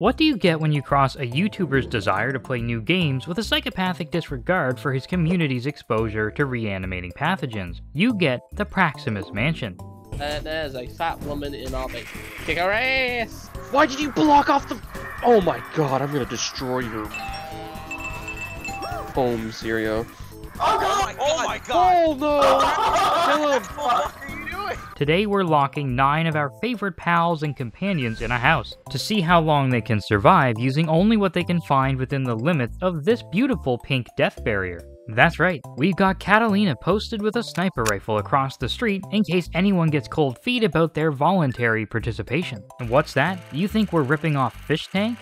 What do you get when you cross a YouTuber's desire to play new games with a psychopathic disregard for his community's exposure to reanimating pathogens? You get the Praximus Mansion. There's a fat woman in our basement. Kick her ass! Why did you block off the... Oh my god, I'm gonna destroy your... home, Sirio. Oh god! Oh my god! Oh no! Kill him! What the fuck are you doing? Today we're locking 9 of our favorite pals and companions in a house to see how long they can survive using only what they can find within the limits of this beautiful pink death barrier. That's right, we've got Catalina posted with a sniper rifle across the street in case anyone gets cold feet about their voluntary participation. And what's that? You think we're ripping off Fish Tank?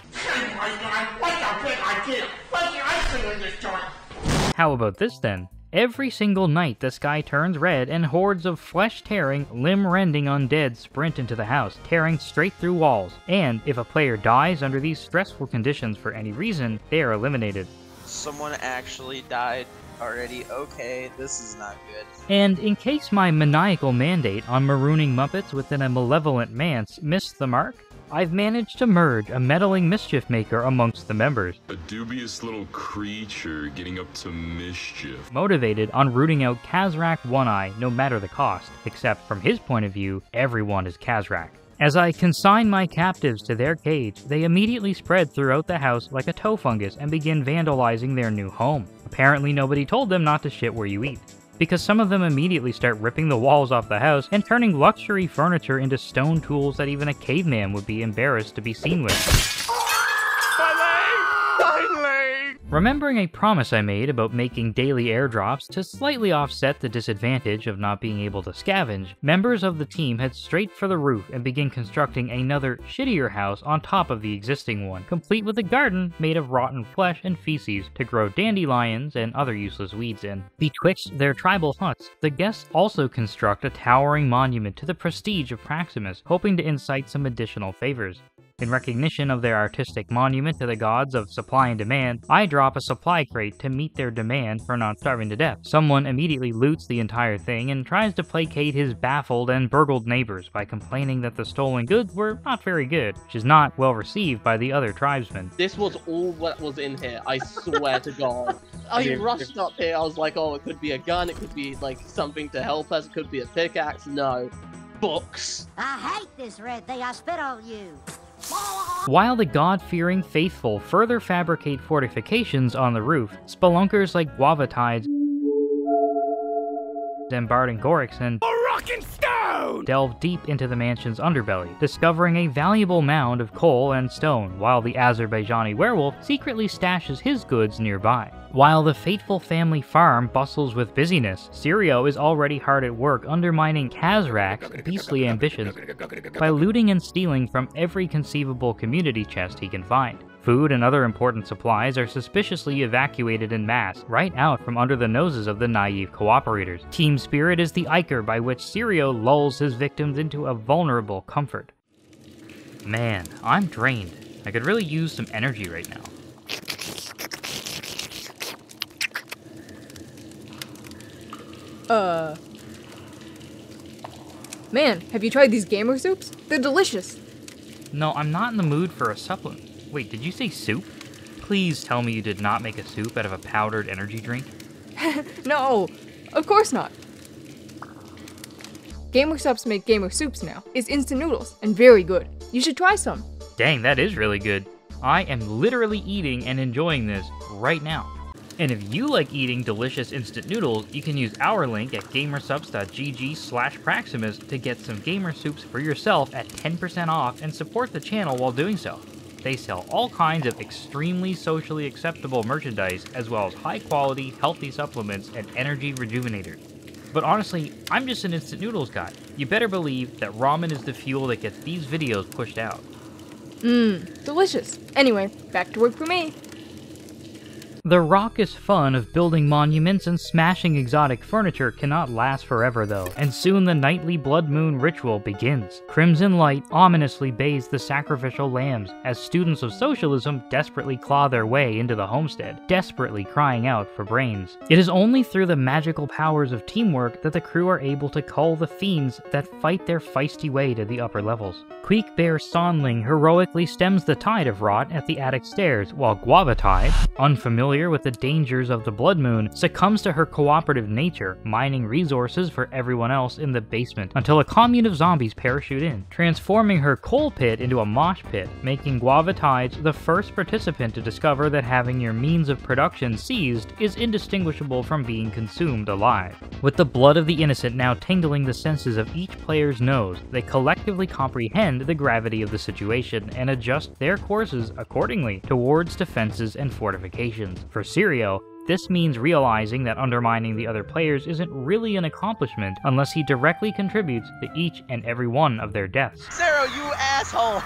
How about this then? Every single night the sky turns red and hordes of flesh-tearing, limb-rending undead sprint into the house, tearing straight through walls. And if a player dies under these stressful conditions for any reason, they are eliminated. Someone actually died already. Okay, this is not good. And in case my maniacal mandate on marooning Muppets within a malevolent manse missed the mark, I've managed to merge a meddling mischief maker amongst the members. A dubious little creature getting up to mischief. Motivated on rooting out Kazrak One-Eye no matter the cost, except from his point of view, everyone is Kazrak. As I consign my captives to their cage, they immediately spread throughout the house like a toe fungus and begin vandalizing their new home. Apparently nobody told them not to shit where you eat, because some of them immediately start ripping the walls off the house and turning luxury furniture into stone tools that even a caveman would be embarrassed to be seen with. Remembering a promise I made about making daily airdrops to slightly offset the disadvantage of not being able to scavenge, members of the team head straight for the roof and begin constructing another, shittier house on top of the existing one, complete with a garden made of rotten flesh and feces to grow dandelions and other useless weeds in. Betwixt their tribal huts, the guests also construct a towering monument to the prestige of Praximus, hoping to incite some additional favors. In recognition of their artistic monument to the gods of supply and demand, I drop a supply crate to meet their demand for not starving to death. Someone immediately loots the entire thing and tries to placate his baffled and burgled neighbors by complaining that the stolen goods were not very good, which is not well received by the other tribesmen. This was all that was in here, I swear to god. I rushed up here, I was like, oh, it could be a gun, it could be like something to help us, it could be a pickaxe. No. Books. I hate this red thing, I spit on you. While the god-fearing faithful further fabricate fortifications on the roof, spelunkers like Guavatides and Bardengorix and delve deep into the mansion's underbelly, discovering a valuable mound of coal and stone, while the Azerbaijani werewolf secretly stashes his goods nearby. While the fateful family farm bustles with busyness, Sirio is already hard at work undermining Kazrak's beastly ambitions by looting and stealing from every conceivable community chest he can find. Food and other important supplies are suspiciously evacuated en masse, right out from under the noses of the naive cooperators. Team spirit is the ichor by which Sirio lulls his victims into a vulnerable comfort. Man, I'm drained. I could really use some energy right now. Man, have you tried these Gamer Supps? They're delicious. No, I'm not in the mood for a supplement. Wait, did you say soup? Please tell me you did not make a soup out of a powdered energy drink? No, of course not. Gamer Supps make Gamer Supps now. It's instant noodles, and very good. You should try some. Dang, that is really good. I am literally eating and enjoying this right now. And if you like eating delicious instant noodles, you can use our link at gamersupps.gg/Praximus to get some Gamer Supps for yourself at 10% off and support the channel while doing so. They sell all kinds of extremely socially acceptable merchandise, as well as high-quality, healthy supplements and energy rejuvenators. But honestly, I'm just an instant noodles guy. You better believe that ramen is the fuel that gets these videos pushed out. Delicious. Anyway, back to work for me. The raucous fun of building monuments and smashing exotic furniture cannot last forever though, and soon the nightly blood moon ritual begins. Crimson light ominously bathes the sacrificial lambs as students of socialism desperately claw their way into the homestead, desperately crying out for brains. It is only through the magical powers of teamwork that the crew are able to cull the fiends that fight their feisty way to the upper levels. Queek Bear Sonling heroically stems the tide of rot at the attic stairs, while Guavatides, unfamiliar with the dangers of the blood moon, succumbs to her cooperative nature, mining resources for everyone else in the basement until a commune of zombies parachute in, transforming her coal pit into a mosh pit, making Guavatides the first participant to discover that having your means of production seized is indistinguishable from being consumed alive. With the blood of the innocent now tingling the senses of each player's nose, they collectively comprehend the gravity of the situation and adjust their courses accordingly towards defenses and fortifications. For Sirio, this means realizing that undermining the other players isn't really an accomplishment unless he directly contributes to each and every one of their deaths. Zero, you asshole!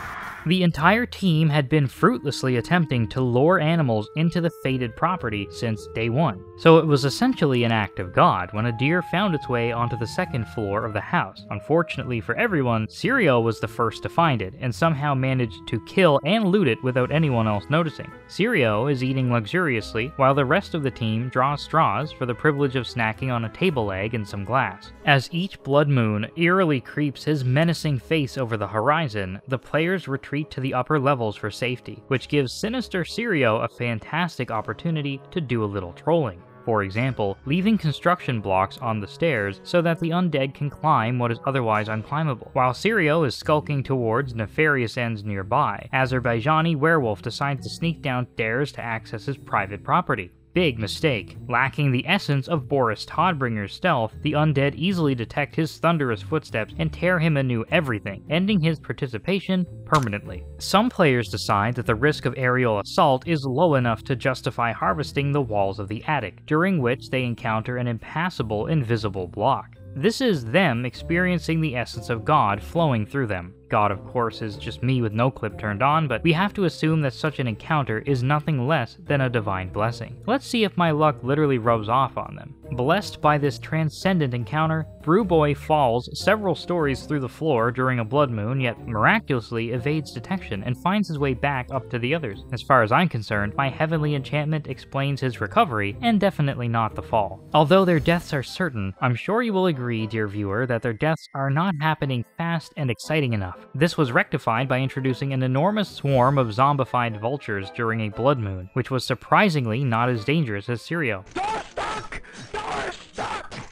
The entire team had been fruitlessly attempting to lure animals into the fated property since day one, so it was essentially an act of God when a deer found its way onto the second floor of the house. Unfortunately for everyone, Sirio was the first to find it, and somehow managed to kill and loot it without anyone else noticing. Sirio is eating luxuriously, while the rest of the team draws straws for the privilege of snacking on a table leg and some glass. As each blood moon eerily creeps his menacing face over the horizon, the players retreat to the upper levels for safety, which gives sinister Sirio a fantastic opportunity to do a little trolling. For example, leaving construction blocks on the stairs so that the undead can climb what is otherwise unclimbable. While Sirio is skulking towards nefarious ends nearby, Azerbaijani Werewolf decides to sneak downstairs to access his private property. Big mistake. Lacking the essence of Boris Todbringer's stealth, the undead easily detect his thunderous footsteps and tear him anew everything, ending his participation permanently. Some players decide that the risk of aerial assault is low enough to justify harvesting the walls of the attic, during which they encounter an impassable invisible block. This is them experiencing the essence of God flowing through them. God, of course, is just me with no clip turned on, but we have to assume that such an encounter is nothing less than a divine blessing. Let's see if my luck literally rubs off on them. Blessed by this transcendent encounter, Brewboy falls several stories through the floor during a blood moon, yet miraculously evades detection and finds his way back up to the others. As far as I'm concerned, my heavenly enchantment explains his recovery, and definitely not the fall. Although their deaths are certain, I'm sure you will agree, dear viewer, that their deaths are not happening fast and exciting enough. This was rectified by introducing an enormous swarm of zombified vultures during a blood moon, which was surprisingly not as dangerous as Sirio.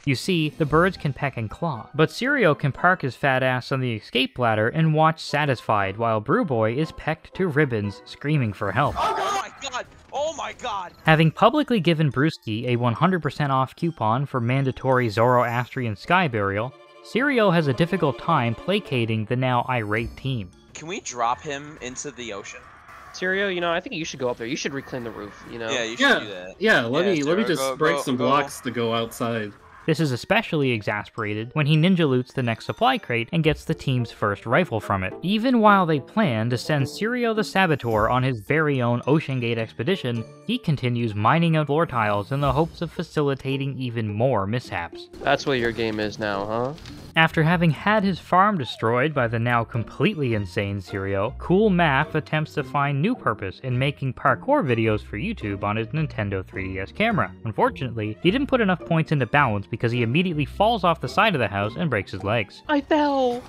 You see, the birds can peck and claw, but Sirio can park his fat ass on the escape ladder and watch satisfied while Brewboy is pecked to ribbons, screaming for help. Oh my god! Oh my god! Having publicly given Brewski a 100% off coupon for mandatory Zoroastrian sky burial, Sirio has a difficult time placating the now irate team. Can we drop him into the ocean? Sirio, you know, I think you should go up there. You should reclaim the roof, you know? Yeah, you should do that. Yeah, let me Sarah, just break some blocks to go outside. This is especially exasperated when he ninja loots the next supply crate and gets the team's first rifle from it. Even while they plan to send Sirio the Saboteur on his very own Ocean Gate expedition, he continues mining out floor tiles in the hopes of facilitating even more mishaps. That's what your game is now, huh? After having had his farm destroyed by the now completely insane Sirio, Cool Math attempts to find new purpose in making parkour videos for YouTube on his Nintendo 3DS camera. Unfortunately, he didn't put enough points into balance because he immediately falls off the side of the house and breaks his legs. I fell!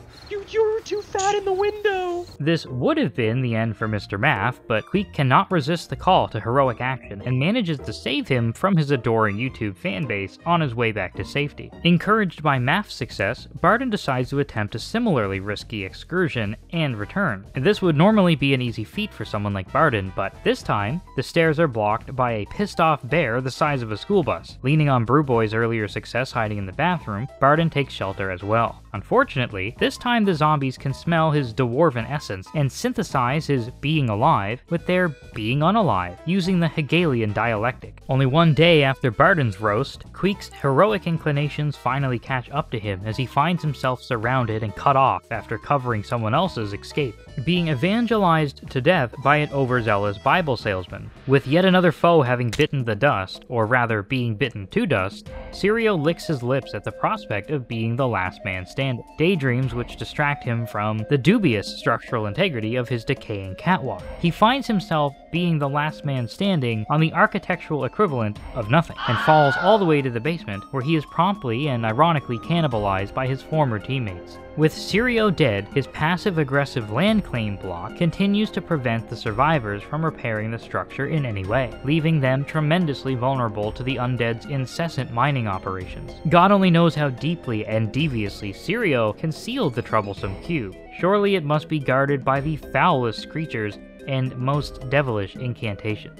You're too fat in the window! This would have been the end for Mr. Math, but Queek cannot resist the call to heroic action and manages to save him from his adoring YouTube fanbase on his way back to safety. Encouraged by Math's success, Barden decides to attempt a similarly risky excursion and return. This would normally be an easy feat for someone like Barden, but this time, the stairs are blocked by a pissed-off bear the size of a school bus. Leaning on Brewboy's earlier success hiding in the bathroom, Barden takes shelter as well. Unfortunately, this time the zombies can smell his dwarven essence and synthesize his being alive with their being unalive, using the Hegelian dialectic. Only one day after Barden's roast, Queek's heroic inclinations finally catch up to him as he finds himself surrounded and cut off after covering someone else's escape, being evangelized to death by an overzealous Bible salesman. With yet another foe having bitten the dust, or rather being bitten to dust, Sirio licks his lips at the prospect of being the last man standing, daydreams which distract him from the dubious structural integrity of his decaying catwalk. He finds himself being the last man standing on the architectural equivalent of nothing, and falls all the way to the basement, where he is promptly and ironically cannibalized by his former teammates. With Sirio dead, his passive-aggressive land claim block continues to prevent the survivors from repairing the structure in any way, leaving them tremendously vulnerable to the undead's incessant mining operations. God only knows how deeply and deviously Sirio concealed the troublesome cube. Surely it must be guarded by the foulest creatures and most devilish incantations.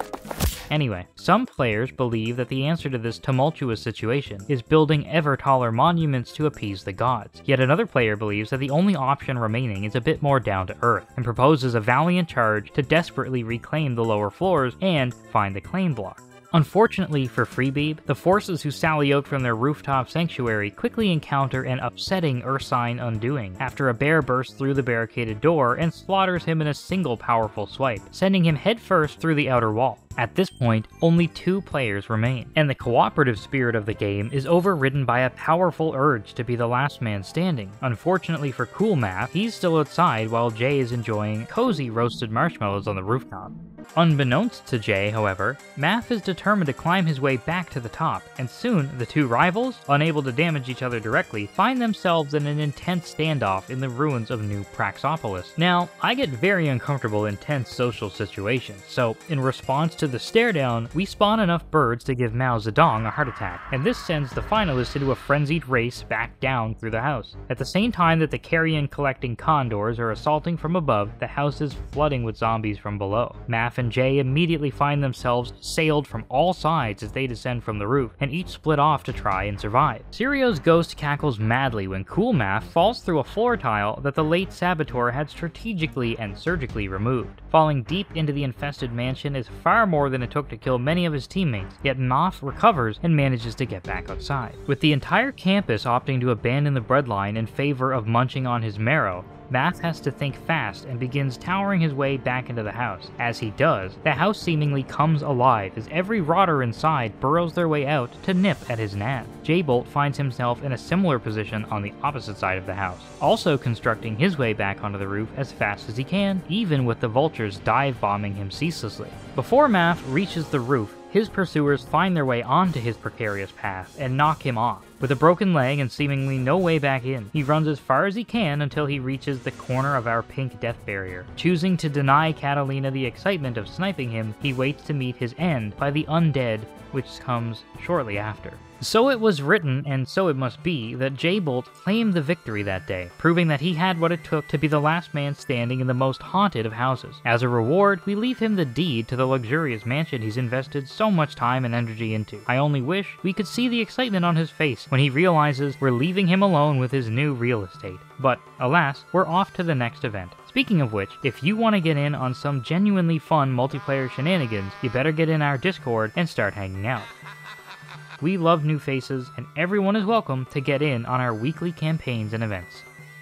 Anyway, some players believe that the answer to this tumultuous situation is building ever taller monuments to appease the gods, yet another player believes that the only option remaining is a bit more down to earth, and proposes a valiant charge to desperately reclaim the lower floors and find the claim block. Unfortunately for Freebeeb, the forces who sally out from their rooftop sanctuary quickly encounter an upsetting Ursine undoing, after a bear bursts through the barricaded door and slaughters him in a single powerful swipe, sending him headfirst through the outer wall. At this point, only 2 players remain, and the cooperative spirit of the game is overridden by a powerful urge to be the last man standing. Unfortunately for Cool Math, he's still outside while Jay is enjoying cozy roasted marshmallows on the rooftop. Unbeknownst to Jay, however, Math is determined to climb his way back to the top, and soon the 2 rivals, unable to damage each other directly, find themselves in an intense standoff in the ruins of New Praxopolis. Now, I get very uncomfortable in tense social situations, so in response to the stare down, we spawn enough birds to give Mao Zedong a heart attack, and this sends the finalists into a frenzied race back down through the house. At the same time that the carrion-collecting condors are assaulting from above, the house is flooding with zombies from below. Math and Jay immediately find themselves assailed from all sides as they descend from the roof, and each split off to try and survive. Sirio's ghost cackles madly when Cool Math falls through a floor tile that the late saboteur had strategically and surgically removed. Falling deep into the infested mansion is far more than it took to kill many of his teammates, yet Moth recovers and manages to get back outside. With the entire campus opting to abandon the breadline in favor of munching on his marrow, Math has to think fast and begins towering his way back into the house. As he does, the house seemingly comes alive as every rotter inside burrows their way out to nip at his nav. J-Bolt finds himself in a similar position on the opposite side of the house, also constructing his way back onto the roof as fast as he can, even with the vultures dive-bombing him ceaselessly. Before Math reaches the roof, his pursuers find their way onto his precarious path and knock him off. With a broken leg and seemingly no way back in, he runs as far as he can until he reaches the corner of our pink death barrier. Choosing to deny Catalina the excitement of sniping him, he waits to meet his end by the undead, which comes shortly after. So it was written, and so it must be, that J-Bolt claimed the victory that day, proving that he had what it took to be the last man standing in the most haunted of houses. As a reward, we leave him the deed to the luxurious mansion he's invested so much time and energy into. I only wish we could see the excitement on his face when he realizes we're leaving him alone with his new real estate. But, alas, we're off to the next event. Speaking of which, if you want to get in on some genuinely fun multiplayer shenanigans, you better get in our Discord and start hanging out. We love new faces, and everyone is welcome to get in on our weekly campaigns and events.